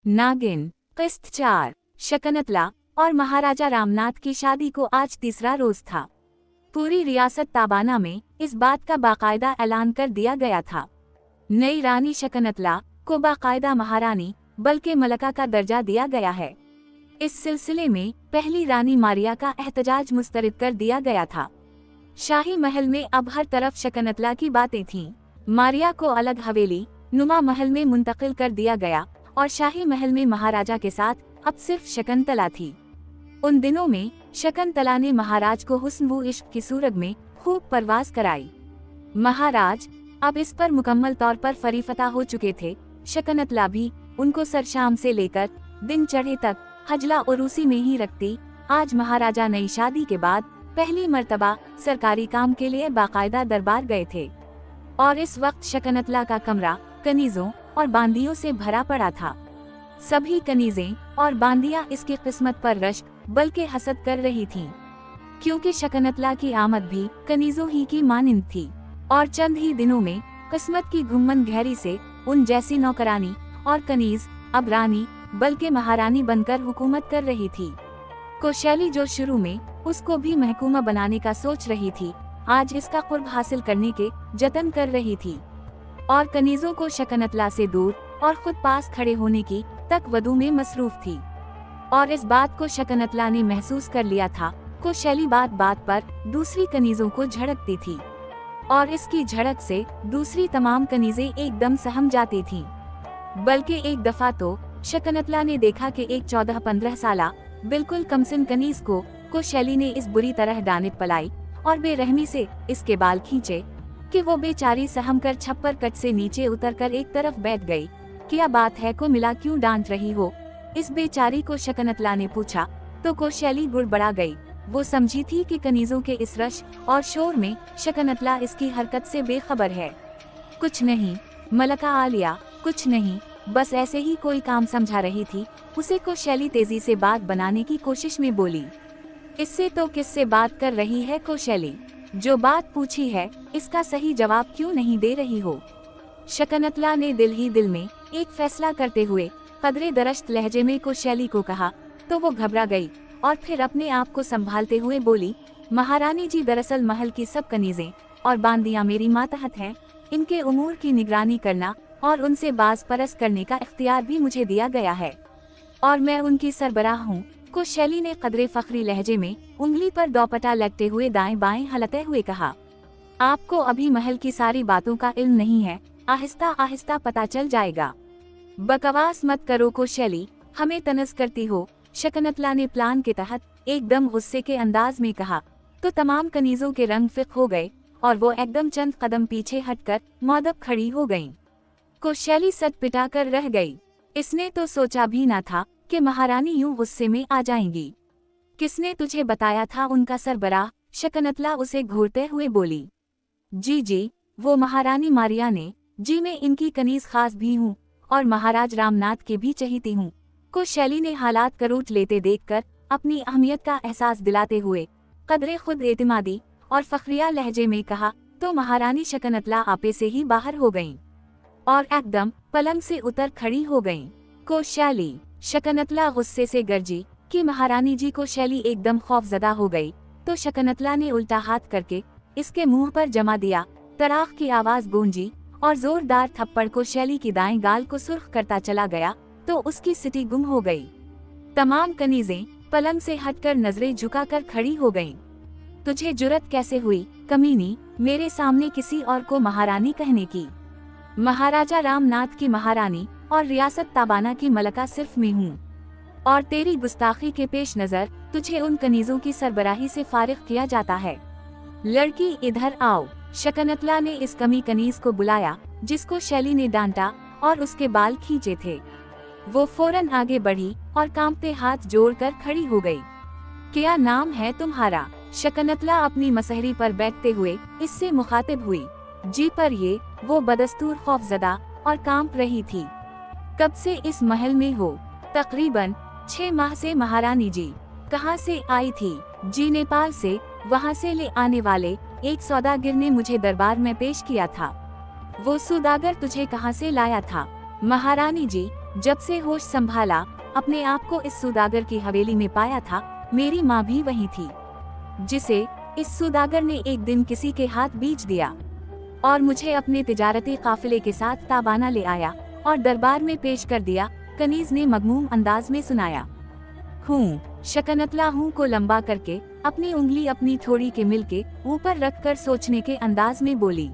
नागिन किस्त 4। शकनतला और महाराजा रामनाथ की शादी को आज तीसरा रोज था। पूरी रियासत ताबाना में इस बात का बाकायदा ऐलान कर दिया गया था। नई रानी शकनतला को बाकायदा महारानी बल्कि मलका का दर्जा दिया गया है। इस सिलसिले में पहली रानी मारिया का एहतजाज मुस्तरद कर दिया गया था। शाही महल में अब हर तरफ शकनतला की बातें थीं। मारिया को अलग हवेली नुमा महल में मुंतकिल कर दिया गया और शाही महल में महाराजा के साथ अब सिर्फ शकनतला थी। उन दिनों में शकनतला ने महाराज को हुस्न व इश्क की सूरत में खूब परवाज कराई। महाराज अब इस पर मुकम्मल तौर पर फरीफता हो चुके थे। शकनतला भी उनको सरशाम से लेकर दिन चढ़े तक हजला उरूसी में ही रखती। आज महाराजा नई शादी के बाद पहली मर्तबा सरकारी काम के लिए बाकायदा दरबार गए थे और इस वक्त शकनतला का कमरा कनीजों और बांदियों से भरा पड़ा था। सभी कनीजें और बांदियां इसकी किस्मत पर रश्क बल्कि हसद कर रही थीं, क्योंकि शकनतला की आमद भी कनीजों ही की मानिंद थी और चंद ही दिनों में किस्मत की घुम्मन गहरी से उन जैसी नौकरानी और कनीज अब रानी बल्कि महारानी बनकर हुकूमत कर रही थी। कोशैली जो शुरू में उसको भी महकूमा बनाने का सोच रही थी, आज इसका कुर्ब हासिल करने के जतन कर रही थी और कनीजों को शकनतला से दूर और खुद पास खड़े होने की तकवदू में मसरूफ थी। और इस बात को शकनतला ने महसूस कर लिया था। कोशैली बात बात पर दूसरी कनीजों को झड़कती थी और इसकी झड़क से दूसरी तमाम कनीजें एकदम सहम जाती थीं। बल्कि एक दफा तो शकनतला ने देखा कि एक 14-15 साला बिल्कुल कमसिन कनीज को कोशैली ने इस बुरी तरह डांट पलाई और बेरहमी से इसके बाल खींचे कि वो बेचारी सहम कर छप्पर कट से नीचे उतरकर एक तरफ बैठ गई। क्या बात है, को मिला, क्यों डांट रही हो? इस बेचारी को शकनतला ने पूछा तो कोशैली गुड़बड़ा गई। वो समझी थी कि कनीजों के इस रश और शोर में शकनतला इसकी हरकत से बेखबर है। कुछ नहीं मलका आलिया, कुछ नहीं, बस ऐसे ही कोई काम समझा रही थी। उसे कोशैली तेजी से बात बनाने की कोशिश में बोली। इससे तो किससे बात कर रही है कोशैली? जो बात पूछी है इसका सही जवाब क्यों नहीं दे रही हो? शकनतला ने दिल ही दिल में एक फैसला करते हुए कदरे दरश्त लहजे में कोशैली को कहा तो वो घबरा गई और फिर अपने आप को संभालते हुए बोली, महारानी जी, दरअसल महल की सब कनीजें और बांदियां मेरी मातहत हैं। इनके उमूर की निगरानी करना और उनसे बाज परस करने का इख्तियार भी मुझे दिया गया है और मैं उनकी सरबराह हूँ। कोशैली ने कदरे फखरी लहजे में उंगली पर दोपटा लगते हुए दाएं बाएं हलते हुए कहा, आपको अभी महल की सारी बातों का इल्म नहीं है, आहिस्ता आहिस्ता पता चल जाएगा। बकवास मत करो कोशैली, हमें तनज करती हो। शकनतला ने प्लान के तहत एकदम गुस्से के अंदाज में कहा तो तमाम कनीजों के रंग फिक हो गए और वो एकदम चंद कदम पीछे हटकर मौदब खड़ी हो गईं। कोशैली सट पिटा कर रह गई। इसने तो सोचा भी ना था कि महारानी यूं गुस्से में आ जाएंगी। किसने तुझे बताया था उनका सरबराह? शकनतला उसे घूरते हुए बोली। जी, वो महारानी मारिया ने। जी, मैं इनकी कनीज खास भी हूँ और महाराज रामनाथ की भी चहीती हूँ। कोशैली ने हालात करूट लेते देखकर अपनी अहमियत का एहसास दिलाते हुए कदरे खुद एतमादी और फखरिया लहजे में कहा तो महारानी शकनतला आपे से ही बाहर हो गईं और एकदम पलंग से उतर खड़ी हो गईं। कोशैली, शकनतला गुस्से से गरजी कि महारानी जी। कोशैली एकदम खौफजदा हो गई तो शकनतला ने उल्टा हाथ करके इसके मुंह पर जमा दिया। तराख की आवाज गूंजी और जोरदार थप्पड़ कोशैली की दाएं गाल को सुर्ख करता चला गया तो उसकी सिटी गुम हो गई। तमाम कनीजें पलंग से हटकर नजरें झुकाकर खड़ी हो गईं। तुझे जुर्रत कैसे हुई कमीनी, मेरे सामने किसी और को महारानी कहने की? महाराजा रामनाथ की महारानी और रियासत ताबाना की मलका सिर्फ मैं हूँ और तेरी गुस्ताखी के पेश नजर तुझे उन कनीजों की सरबराही से फारिग किया जाता है। लड़की इधर आओ। शकनतला ने इस कमी कनीज को बुलाया जिसको शैली ने डांटा और उसके बाल खींचे थे। वो फौरन आगे बढ़ी और कांपते हाथ जोड़कर खड़ी हो गई। क्या नाम है तुम्हारा? शकनतला अपनी मसहरी पर बैठते हुए इससे मुखातिब हुई। जी, पर ये वो बदस्तूर खौफजदा और कांप रही थी। कब से इस महल में हो? तकरीबन 6 माह से महारानी जी। कहाँ से आई थी? जी, नेपाल से। वहाँ से ले आने वाले एक सौदागर ने मुझे दरबार में पेश किया था। वो सौदागर तुझे कहाँ से लाया था? महारानी जी, जब से होश संभाला, अपने आप को इस सौदागर की हवेली में पाया था। मेरी माँ भी वहीं थी, जिसे इस सौदागर ने एक दिन किसी के हाथ बेच दिया और मुझे अपने तिजारती काफिले के साथ ताबाना ले आया और दरबार में पेश कर दिया। कनीज ने मगमूम अंदाज में सुनाया। शकनतला हूँ को लंबा करके अपनी उंगली अपनी थोड़ी के मिल के ऊपर रखकर सोचने के अंदाज में बोली,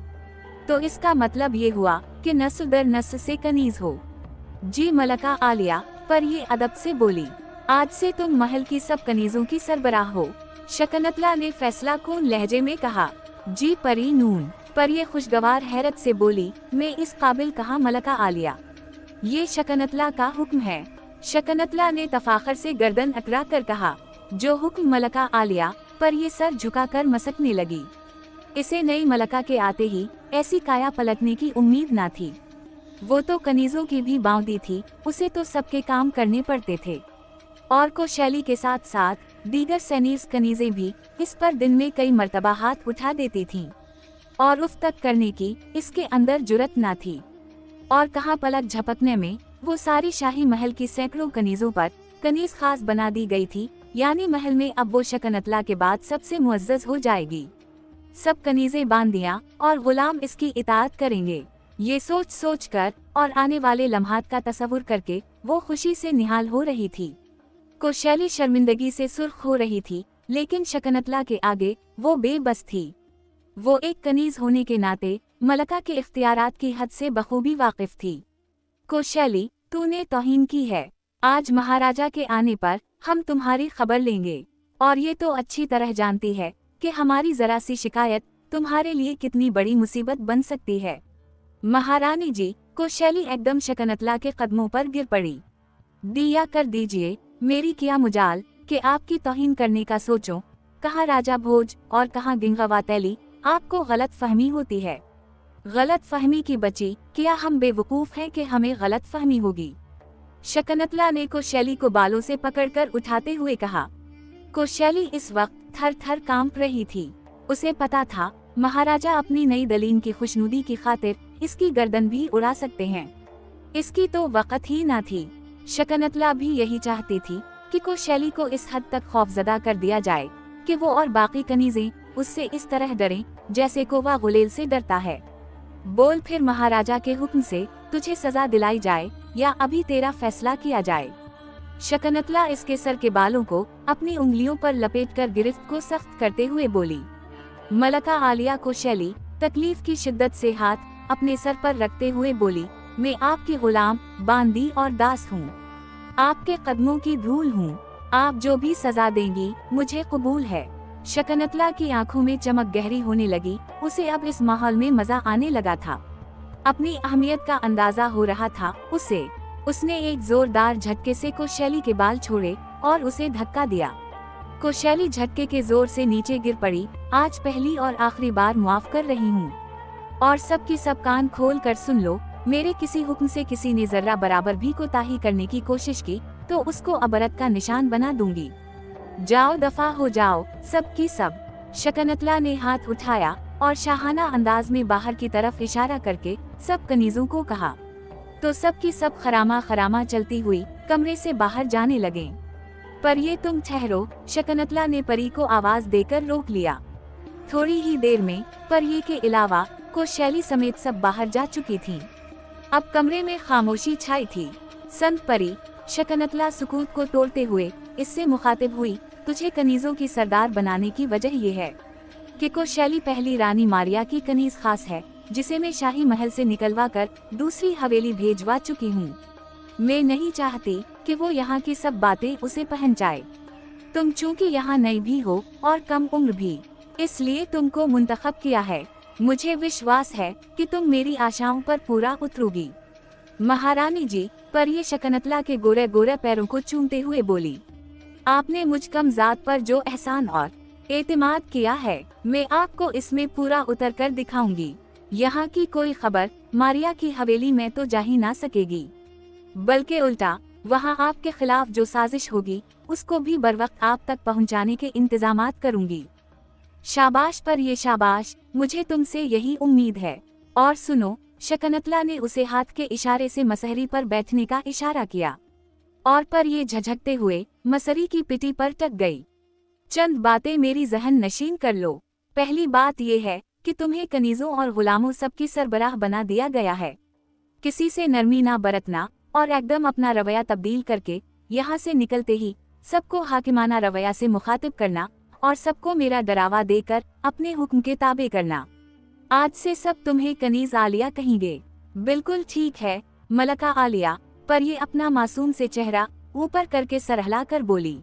तो इसका मतलब ये हुआ कि नस्ल दर नस्ल से कनीज हो। जी मलका आलिया, पर ये अदब से बोली, आज से तुम महल की सब कनीजों की सरबराह हो। शकनतला ने फैसला कून लहजे में कहा। जी परी नून, पर ये खुशगवार हैरत से बोली, मैं इस काबिल कहाँ मलका आलिया, ये शकनतला का हुक्म है। शकनतला ने तफाखर से गर्दन अकड़ा कर कहा, जो हुक्म मलका आलिया, पर ये सर झुकाकर मसकने लगी। इसे नई मलका के आते ही ऐसी काया पलटने की उम्मीद ना थी। वो तो कनीजों की भी बाउंदी थी, उसे तो सबके काम करने पड़ते थे और कोशैली के साथ साथ दीगर सैनीस कनीजें भी इस पर दिन में कई मर्तबा हाथ उठा देती थीं और उफ तक करने की इसके अंदर जुरत ना थी। और कहाँ पलक झपकने में वो सारी शाही महल की सैकड़ों कनीजों पर कनीज खास बना दी गई थी, यानी महल में अब वो शकनतला के बाद सबसे मुअज्जज हो जाएगी। सब कनीजें बांदियां और गुलाम इसकी इताअत करेंगे। ये सोच सोच कर और आने वाले लम्हात का तस्वुर करके वो खुशी से निहाल हो रही थी। कोशैली शर्मिंदगी से सुर्ख हो रही थी, लेकिन शकनतला के आगे वो बेबस थी। वो एक कनीज होने के नाते मलका के इख्तियारात की हद से बखूबी वाकिफ थी। कोशैली, तूने तौहीन की है। आज महाराजा के आने पर हम तुम्हारी खबर लेंगे और ये तो अच्छी तरह जानती है कि हमारी जरा सी शिकायत तुम्हारे लिए कितनी बड़ी मुसीबत बन सकती है। महारानी जी, कोशैली एकदम शकनतला के कदमों पर गिर पड़ी। दिया कर दीजिए, मेरी क्या मुजाल कि आपकी तौहीन करने का सोचो। कहाँ राजा भोज और कहाँ गिंगवातैली, आपको गलत फहमी होती है। गलत फहमी की बची, क्या हम बेवकूफ हैं कि हमें गलत फहमी होगी। शकनतला ने कोशैली को बालों से पकड़कर उठाते हुए कहा। कोशैली इस वक्त थर थर कांप रही थी। उसे पता था महाराजा अपनी नई दलीन की खुशनुदी की खातिर इसकी गर्दन भी उड़ा सकते हैं। इसकी तो वक़्त ही ना थी। शकनतला भी यही चाहती थी कि कोशैली को इस हद तक खौफजदा कर दिया जाए कि वो और बाकी कनीजें उससे इस तरह डरें जैसे कोवा गुलेल से डरता है। बोल फिर, महाराजा के हुक्म से तुझे सजा दिलाई जाए या अभी तेरा फैसला किया जाए। शकनतला इसके सर के बालों को अपनी उंगलियों पर लपेटकर गिरफ्त को सख्त करते हुए बोली। मलका आलिया कोशैली तकलीफ की शिद्दत से हाथ अपने सर पर रखते हुए बोली, मैं आपकी गुलाम, बांदी और दास हूँ। आपके कदमों की धूल हूँ। आप जो भी सजा देंगी मुझे कबूल है। शकनतला की आंखों में चमक गहरी होने लगी। उसे अब इस माहौल में मजा आने लगा था। अपनी अहमियत का अंदाजा हो रहा था उसे। उसने एक जोरदार झटके से कोशैली के बाल छोड़े और उसे धक्का दिया। कोशैली झटके के जोर से नीचे गिर पड़ी। आज पहली और आखिरी बार मुआफ कर रही हूँ और सबकी सब कान खोल कर सुन लो। मेरे किसी हुक्म से किसी ने जर्रा बराबर भी कोताही करने की कोशिश की तो उसको अबरत का निशान बना दूंगी। जाओ, दफा हो जाओ सब की सब। शकनतला ने हाथ उठाया और शाहाना अंदाज में बाहर की तरफ इशारा करके सब कनीजों को कहा, तो सब की सब खरामा खरामा चलती हुई कमरे से बाहर जाने लगे। पर ये तुम ठहरो, शकनतला ने परी को आवाज देकर रोक लिया। थोड़ी ही देर में परिये के अलावा कोशैली समेत सब बाहर जा चुकी थीं। अब कमरे में खामोशी छाई थी। संत परी, शकनतला सुकूत को तोड़ते हुए इससे मुखातिब हुई, तुझे कनीजों की सरदार बनाने की वजह यह है कि कोशैली पहली रानी मारिया की कनीज खास है, जिसे मैं शाही महल से निकलवा कर दूसरी हवेली भेजवा चुकी हूँ। मैं नहीं चाहती कि वो यहाँ की सब बातें उसे पहचाए। तुम चूँकि यहाँ नई भी हो और कम उम्र भी, इसलिए तुमको मुंतखब किया है। मुझे विश्वास है कि तुम मेरी आशाओं पर पूरा उतरोगी। महारानी जी, पर ये शकनतला के गोरे गोरे पैरों को चूमते हुए बोली, आपने मुझ कम जात पर जो एहसान और एतमाद किया है, मैं आपको इसमें पूरा उतर कर दिखाऊंगी। यहाँ की कोई खबर मारिया की हवेली में तो जा ही ना सकेगी, बल्कि उल्टा वहाँ आपके खिलाफ जो साजिश होगी उसको भी बरवक्त आप तक पहुँचाने के इंतजामात करूँगी। शाबाश पर ये शाबाश, मुझे तुमसे यही उम्मीद है। और सुनो, शकनतला ने उसे हाथ के इशारे से मसहरी पर बैठने का इशारा किया और पर ये झझकते हुए मसरी की पिटी पर टक गई। चंद बातें मेरी जहन नशीन कर लो। पहली बात यह है कि तुम्हें कनीजों और गुलामों सबकी सरबराह बना दिया गया है। किसी से नरमी ना बरतना और एकदम अपना रवैया तब्दील करके यहाँ से निकलते ही सबको हाकिमाना रवैया से मुखातिब करना और सबको मेरा डरावा देकर अपने हुक्म के ताबे करना। आज से सब तुम्हें कनीज आलिया कहेंगे। बिल्कुल ठीक है मलका आलिया, पर ये अपना मासूम से चेहरा ऊपर करके सरहला कर बोली,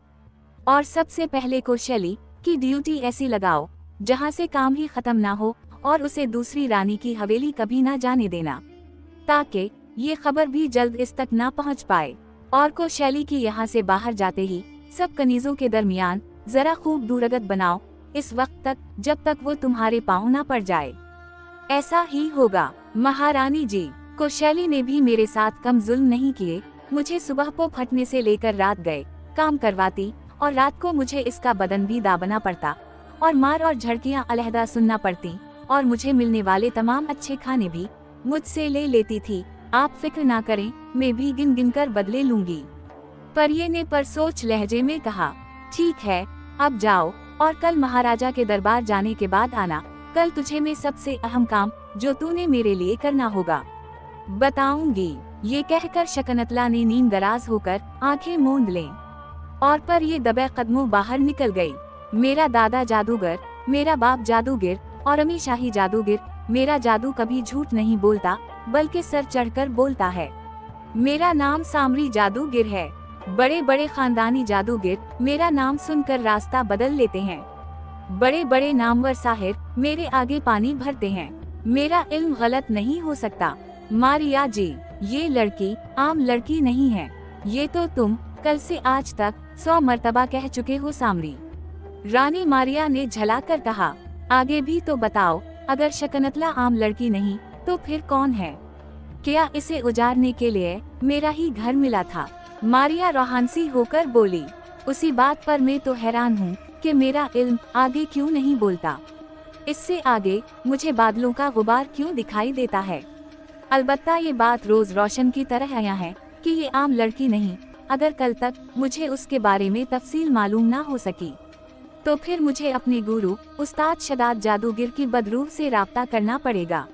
और सबसे पहले को शैली की ड्यूटी ऐसी लगाओ जहाँ से काम ही खत्म ना हो और उसे दूसरी रानी की हवेली कभी ना जाने देना, ताकि ये खबर भी जल्द इस तक ना पहुँच पाए। और को शैली की यहाँ से बाहर जाते ही सब कनीजों के दरमियान जरा खूब दूरगत बनाओ इस वक्त तक जब तक वो तुम्हारे पाँव ना पड़ जाए। ऐसा ही होगा महारानी जी। को शैली ने भी मेरे साथ कम जुल्म नहीं किए। मुझे सुबह को फटने से लेकर रात गए काम करवाती और रात को मुझे इसका बदन भी दाबना पड़ता और मार और झड़कियां अलहदा सुनना पड़ती और मुझे मिलने वाले तमाम अच्छे खाने भी मुझसे ले लेती थी। आप फिक्र ना करें, मैं भी गिन गिन कर बदले लूंगी। परिये ने पर सोच लहजे में कहा, ठीक है अब जाओ और कल महाराजा के दरबार जाने के बाद आना। कल तुझे मैं सबसे अहम काम जो तूने मेरे लिए करना होगा बताऊंगी। ये कहकर शकनतला ने नींद दराज होकर आंखें मूंद लें और पर ये दबे कदमों बाहर निकल गई। मेरा दादा जादूगर, मेरा बाप जादूगर और अमी शाही जादूगर। मेरा जादू कभी झूठ नहीं बोलता बल्कि सर चढ़कर बोलता है। मेरा नाम सामरी जादूगर है। बड़े बड़े खानदानी जादूगर मेरा नाम सुनकर रास्ता बदल लेते हैं। बड़े बड़े नामवर साहिर मेरे आगे पानी भरते हैं। मेरा इल्म गलत नहीं हो सकता। मारिया जी, ये लड़की आम लड़की नहीं है। ये तो तुम कल से आज तक 100 मर्तबा कह चुके हो सामरी। रानी मारिया ने झला कर कहा, आगे भी तो बताओ, अगर शकनतला आम लड़की नहीं तो फिर कौन है? क्या इसे उजाड़ने के लिए मेरा ही घर मिला था? मारिया रोहानसी होकर बोली, उसी बात पर मैं तो हैरान हूँ कि मेरा इल्म आगे क्यों नहीं बोलता। इससे आगे मुझे बादलों का गुबार क्यों दिखाई देता है। अलबत्ता ये बात रोज रोशन की तरह आया है कि ये आम लड़की नहीं। अगर कल तक मुझे उसके बारे में तफसील मालूम ना हो सकी तो फिर मुझे अपने गुरु उस्ताद शदाद जादूगर की बदरूह से राब्ता करना पड़ेगा।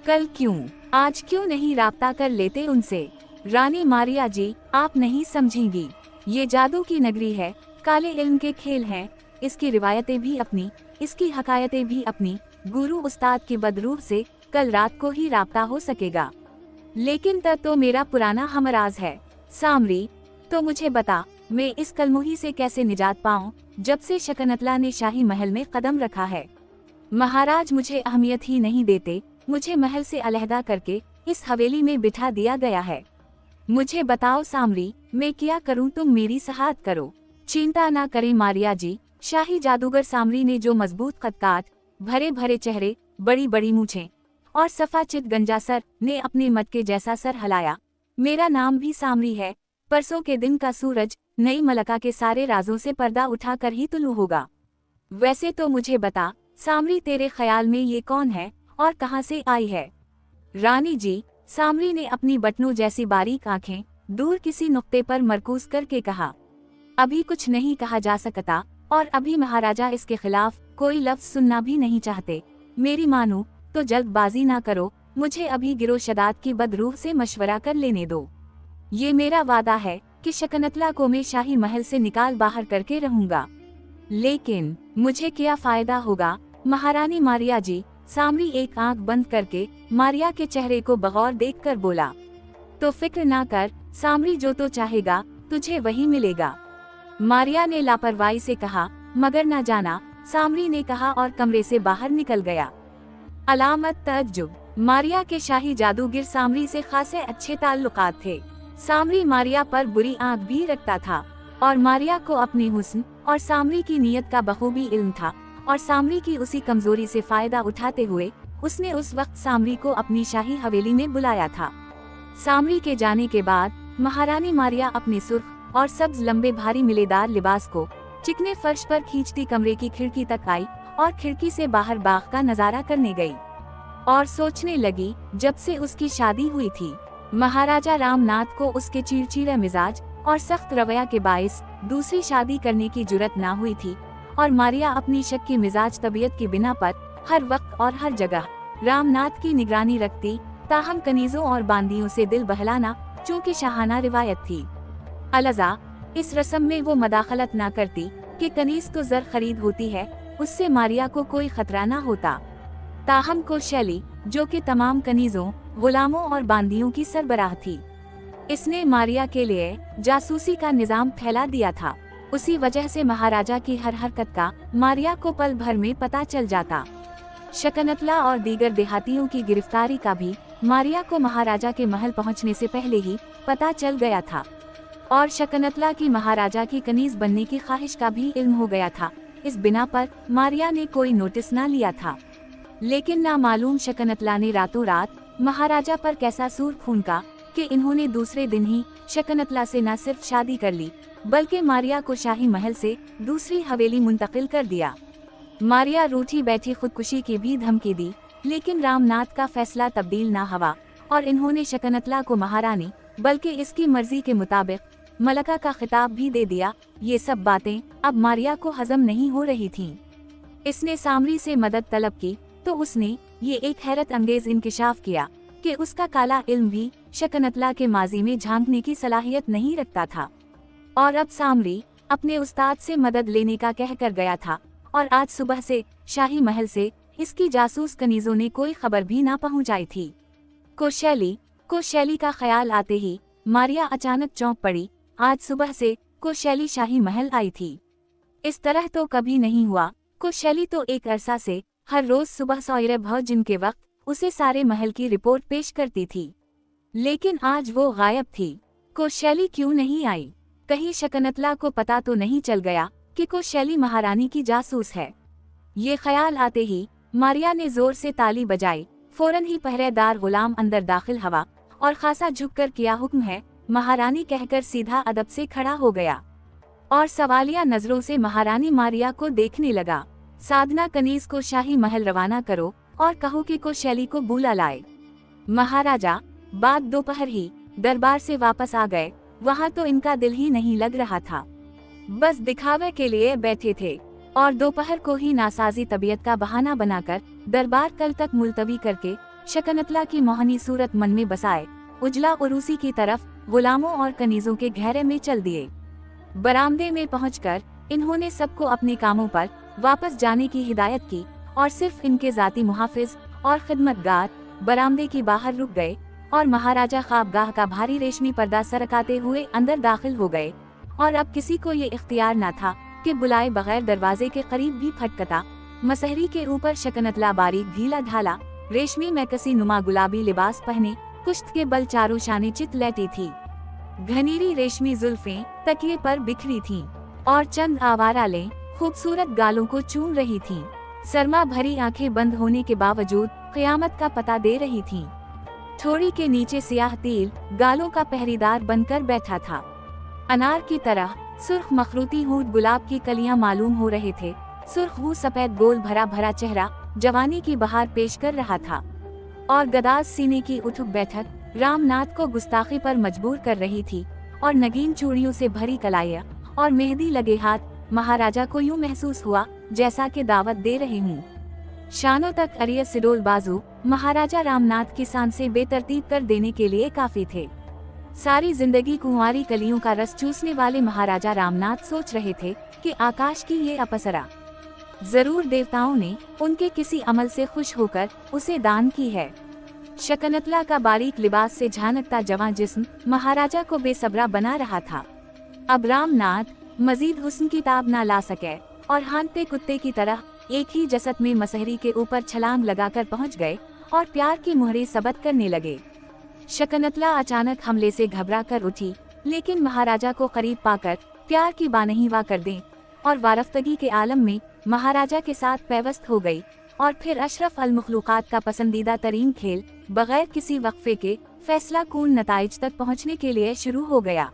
कल क्यों, आज क्यों नहीं राब्ता कर लेते उनसे? रानी मारिया जी, आप नहीं समझेंगी। ये जादू की नगरी है, काले इल्म के खेल हैं। इसकी रिवायतें भी अपनी, इसकी हकायतें भी अपनी। गुरु उस्ताद की बदरूह से कल रात को ही राब्ता हो सकेगा, लेकिन तब तो मेरा पुराना हमराज है। सामरी, तो मुझे बता, मैं इस कलमुही से कैसे निजात पाऊं जब से शकनतला ने शाही महल में कदम रखा है। महाराज मुझे अहमियत ही नहीं देते। मुझे महल से अलहदा करके इस हवेली में बिठा दिया गया है। मुझे बताओ सामरी, मैं क्या करूं, तुम मेरी सहायता करो। चिंता ना करें मारिया जी। शाही जादूगर सामरी ने जो मजबूत कदकाट, भरे भरे चेहरे, बड़ी बड़ी मूछें और सफाचित गंजा सर ने अपने मत के जैसा सर हलाया। मेरा नाम भी सामरी है। परसों के दिन का सूरज नई मलका के सारे राजों से पर्दा उठाकर ही तुलू होगा। वैसे तो मुझे बता सामरी, तेरे ख्याल में ये कौन है और कहां से आई है? रानी जी, सामरी ने अपनी बटनों जैसी बारीक आंखें दूर किसी नुक्ते पर मरकूज करके कहा, अभी कुछ नहीं कहा जा सकता और अभी महाराजा इसके खिलाफ कोई लफ्ज सुनना भी नहीं चाहते। मेरी मानो तो जल्दबाजी ना करो। मुझे अभी गिरो शदाद की बदरूह से मशवरा कर लेने दो। ये मेरा वादा है कि शकनतला को मैं शाही महल से निकाल बाहर करके रहूंगा। लेकिन मुझे क्या फायदा होगा? महारानी मारिया जी, सामरी एक आंख बंद करके मारिया के चेहरे को बगौर देखकर बोला, तो फिक्र ना कर सामरी, जो तो चाहेगा तुझे वही मिलेगा। मारिया ने लापरवाही से कहा, मगर ना जाना। सामरी ने कहा और कमरे से बाहर निकल गया। अलामत तअज्जुब, मारिया के शाही जादूगर सामरी से खासे अच्छे ताल्लुकात थे। सामरी मारिया पर बुरी आंख भी रखता था और मारिया को अपनी हुस्न और सामरी की नीयत का बखूबी इल्म था और सामरी की उसी कमजोरी से फायदा उठाते हुए उसने उस वक्त सामरी को अपनी शाही हवेली में बुलाया था। सामरी के जाने के बाद महारानी मारिया अपने सुर्ख और सब्ज लंबे भारी मिलेदार लिबास को चिकने फर्श पर खींचती कमरे की खिड़की तक आई और खिड़की से बाहर बाग का नजारा करने गई। और सोचने लगी जब से उसकी शादी हुई थी महाराजा रामनाथ को उसके चिड़चिड़े मिजाज और सख्त रवैया के बाइस दूसरी शादी करने की जुर्रत ना हुई थी, और मारिया अपनी शक की मिजाज तबीयत की बिना पर हर वक्त और हर जगह रामनाथ की निगरानी रखती। ताहम कनीजों और बांदियों से दिल बहलाना चूँकि शाहाना रिवायत थी, अलजा इस रस्म में वो मदाखलत ना करती कि कनीज तो जर खरीद होती है, उससे मारिया को कोई खतरा ना होता। ताहम को शैली जो कि तमाम कनीजों, गुलामों और बांदियों की सरबराह थी, इसने मारिया के लिए जासूसी का निजाम फैला दिया था। उसी वजह से महाराजा की हर हरकत का मारिया को पल भर में पता चल जाता। शकनतला और दीगर देहातियों की गिरफ्तारी का भी मारिया को महाराजा के महल पहुंचने से पहले ही पता चल गया था, और शकनतला की महाराजा की कनीज बनने की ख्वाहिश का भी इल्म हो गया था। इस बिना पर मारिया ने कोई नोटिस न लिया था, लेकिन नामालूम शकनतला ने रातों रात महाराजा पर कैसा सूर खून का कि इन्होंने दूसरे दिन ही शकनतला से न सिर्फ शादी कर ली, बल्कि मारिया को शाही महल से दूसरी हवेली मुंतकिल कर दिया। मारिया रूठी बैठी खुदकुशी की भी धमकी दी, लेकिन रामनाथ का फैसला तब्दील ना हुआ और इन्होंने शकनतला को महारानी बल्कि इसकी मर्जी के मुताबिक मलका का खिताब भी दे दिया। ये सब बातें अब मारिया को हजम नहीं हो रही थीं। इसने सामरी से मदद तलब की तो उसने ये एक हैरत अंगेज इंकिशाफ किया कि उसका काला इल्म भी शकनतला के माजी में झांकने की सलाहियत नहीं रखता था, और अब सामरी अपने उस्ताद से मदद लेने का कह कर गया था, और आज सुबह से शाही महल से इसकी जासूस कनीजों ने कोई खबर भी ना पहुंचाई थी। कोशैली का ख्याल आते ही मारिया अचानक चौंक पड़ी। आज सुबह से कोशैली शाही महल आई थी, इस तरह तो कभी नहीं हुआ। कोशैली तो एक अरसा से हर रोज सुबह सौरे भोजन के वक्त उसे सारे महल की रिपोर्ट पेश करती थी, लेकिन आज वो गायब थी। कोशैली क्यों नहीं आई? कहीं शकनतला को पता तो नहीं चल गया कि कोशैली महारानी की जासूस है? ये ख्याल आते ही मारिया ने जोर से ताली बजाई। फौरन ही पहरेदार गुलाम अंदर दाखिल हुआ और खासा झुककर किया हुक्म है महारानी कहकर सीधा अदब से खड़ा हो गया और सवालिया नजरों से महारानी मारिया को देखने लगा। साधना कनीज को शाही महल रवाना करो और कहो कि कोशैली को बुला लाए। महाराजा बाद दोपहर ही दरबार से वापस आ गए। वहाँ तो इनका दिल ही नहीं लग रहा था, बस दिखावे के लिए बैठे थे, और दोपहर को ही नासाजी तबीयत का बहाना बनाकर दरबार कल तक मुलतवी करके शकनतला की मोहनी सूरत मन में बसाए उजला उरूसी की तरफ गुलामों और कनीजों के घेरे में चल दिए। बरामदे में पहुंचकर इन्होंने सबको अपने कामों पर वापस जाने की हिदायत की, और सिर्फ इनके जाती मुहाफिज और खिदमतगार बरामदे की बाहर रुक गए, और महाराजा ख्वाबगाह का भारी रेशमी पर्दा सरकाते हुए अंदर दाखिल हो गए। और अब किसी को ये इख्तियार न था कि बुलाए बगैर दरवाजे के करीब भी फटकता। मसहरी के ऊपर शकनतला बारीक ढीला ढाला रेशमी में कसी नुमा गुलाबी लिबास पहने कुश्त के बल चारों शाने चित लेटी थी। घनीरी रेशमी जुल्फें तकिए पर बिखरी थीं, और चंद आवारा लें खूबसूरत गालों को चूम रही थीं। सरमा भरी आंखें बंद होने के बावजूद क़यामत का पता दे रही थीं। ठोड़ी के नीचे सियाह तिल गालों का पहरेदार बनकर बैठा था। अनार की तरह सुर्ख मखरूती हूद गुलाब की कलियां मालूम हो रहे थे। सुर्ख हूँ सफेद गोल भरा भरा चेहरा जवानी की बहार पेश कर रहा था, और गदाज सीने की उठक बैठक रामनाथ को गुस्ताखी पर मजबूर कर रही थी, और नगीन चूड़ियों से भरी कलाइयां और मेहंदी लगे हाथ महाराजा को यूं महसूस हुआ जैसा कि दावत दे रहे हूँ। शानों तक अरिय सिडोल बाजू महाराजा रामनाथ की शान से बेतरतीब कर देने के लिए काफी थे। सारी जिंदगी कुंवारी कलियों का रस चूसने वाले महाराजा रामनाथ सोच रहे थे कि आकाश की ये अप्सरा जरूर देवताओं ने उनके किसी अमल से खुश होकर उसे दान की है। शकनतला का बारीक लिबास से झानकता जवां जिस्म महाराजा को बेसब्रा बना रहा था। अब रामनाथ मजीद हुस्न की ताब ना ला सके और हानते कुत्ते की तरह एक ही जसद में मसहरी के ऊपर छलांग लगाकर पहुंच गए और प्यार की मुहरें सबत करने लगे। शकनतला अचानक हमले से घबरा कर उठी, लेकिन महाराजा को करीब पाकर प्यार की बानहीवा कर दें और वारफ्तगी के आलम में महाराजा के साथ पैवस्त हो गई, और फिर अशरफ अल मखलूकात का पसंदीदा तरीन खेल बगैर किसी वक्फे के फैसला कून नताइज तक पहुँचने के लिए शुरू हो गया।